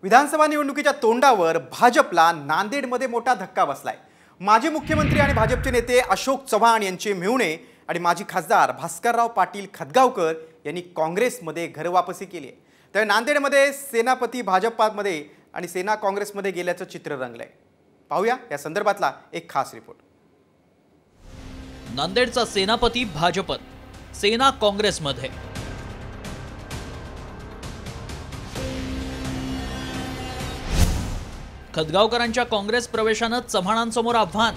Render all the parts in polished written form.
विधानसभा निवडणुकीच्या तोंडावर भाजपला नांदेडमध्ये मोठा धक्का बसलाय। माजी मुख्यमंत्री आणि भाजपचे नेते अशोक चव्हाण यांचे मेहुणे आणि माजी खासदार भास्करराव पाटील खदगावकर यांनी काँग्रेसमध्ये घरवापसी केली आहे। तर नांदेडमध्ये सेनापती भाजपमध्ये आणि सेना काँग्रेसमध्ये गेल्याचं चित्र रंगलंय। पाहूया या संदर्भातला एक खास रिपोर्ट। नांदेडचा सेनापती भाजपत, सेना काँग्रेसमध्ये। खदगावकरांच्या काँग्रेस प्रवेशानं चव्हाणांसमोर आव्हान।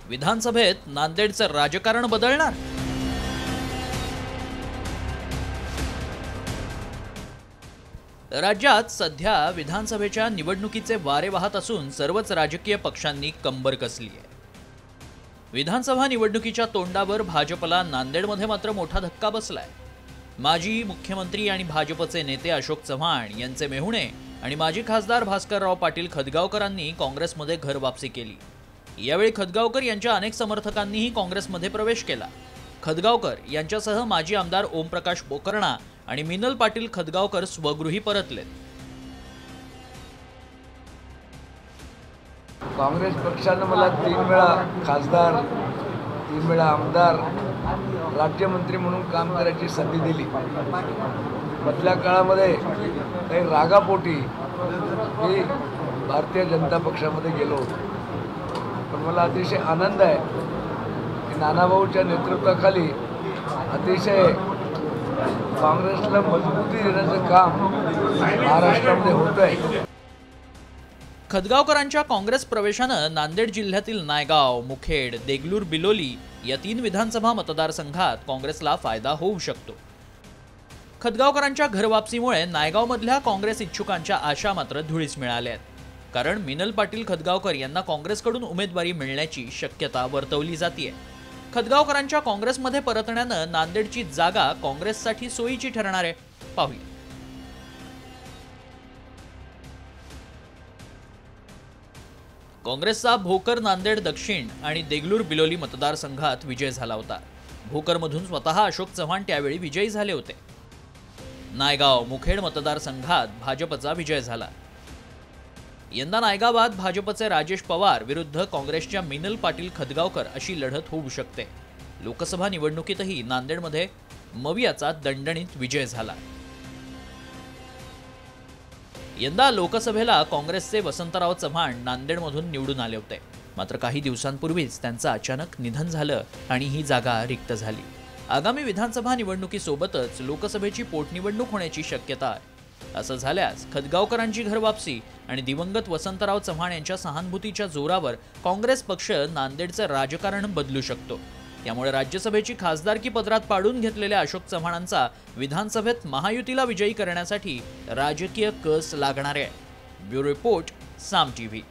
विधानसभेत नांदेडचं राजकारण बदलणार। राज्यात सध्या विधानसभेच्या निवडणुकीचे वारे वाहत असून सर्वच राजकीय पक्षांनी कंबर कसली आहे। विधानसभा निवडणुकीच्या तोंडावर भाजपला नांदेडमध्ये मात्र मोठा धक्का बसलाय। माजी मुख्यमंत्री आणि भाजपचे नेते अशोक चव्हाण यांचे मेहुणे आणि माजी खासदार भास्करराव पाटील खदगावकरांनी काँग्रेसमध्ये घर वापसी केली। यावेळी खदगावकर यांच्या अनेक समर्थकांनीही काँग्रेसमध्ये प्रवेश केला। खदगावकर यांच्यासह माजी आमदार ओमप्रकाश पोकर्णा आणि मिनल पाटील खदगावकर स्वगृही परतलेत। काँग्रेस पक्षाने मला 3 वेळा खासदार, 3 वेळा आमदार, राज्यमंत्री म्हणून काम करायची संधी दिली। मधल्या काळामध्ये काही रागापोटी मी भारतीय जनता पक्षामध्ये गेलो होतो, पण मला अतिशय आनंद आहे की नानाभाऊच्या नेतृत्वाखाली अतिशय काँग्रेसला मजबूती देण्याचं काम महाराष्ट्रामध्ये होत आहे। खदगावकरांच्या काँग्रेस प्रवेशानं नांदेड जिल्ह्यातील नायगाव, मुखेड, देगलूर, बिलोली या 3 विधानसभा मतदारसंघात काँग्रेसला फायदा होऊ शकतो। खदगावकरांच्या घरवापसीमुळे नायगावमधल्या काँग्रेस इच्छुकांच्या आशा मात्र धुळीस मिळाल्या आहेत, कारण मिनल पाटील खदगावकर यांना काँग्रेसकडून उमेदवारी मिळण्याची शक्यता वर्तवली जाते। खदगावकरांच्या काँग्रेसमध्ये परतण्यानं नांदेडची जागा काँग्रेससाठी सोयीची ठरणार आहे। पाहूया। काँग्रेसचा भोकर, नांदेड दक्षिण आणि देगलूर, बिलोली मतदारसंघात विजय झाला होता। भोकरमधून स्वतः अशोक चव्हाण त्यावेळी विजयी झाले होते। नायगाव, मुखेड मतदारसंघात भाजपचा विजय झाला। यंदा नायगावात भाजपचे राजेश पवार विरुद्ध काँग्रेसच्या मिनल पाटील खदगावकर अशी लढत होऊ शकते। लोकसभा निवडणुकीतही नांदेडमध्ये मवियाचा दणदणीत विजय झाला। यंदा लोकसभेला काँग्रेसचे वसंतराव चव्हाण नांदेडमधून निवडून आले होते, मात्र काही दिवसांपूर्वीच त्यांचं अचानक निधन झालं आणि ही जागा रिक्त झाली। आगामी विधानसभा निवडणुकीसोबतच लोकसभेची पोटनिवडणूक होण्याची शक्यता आहे। असं झाल्यास खदगावकरांची घरवापसी आणि दिवंगत वसंतराव चव्हाण यांच्या सहानुभूतीच्या जोरावर काँग्रेस पक्ष नांदेडचं राजकारण बदलू शकतो। त्यामुळे राज्यसभेची खासदारकी पदरात पाडून घेतलेल्या अशोक चव्हाणांचा विधानसभेत महायुतीला विजयी करण्यासाठी राजकीय कस लागणार आहे। ब्युरो रिपोर्ट, साम टीव्ही।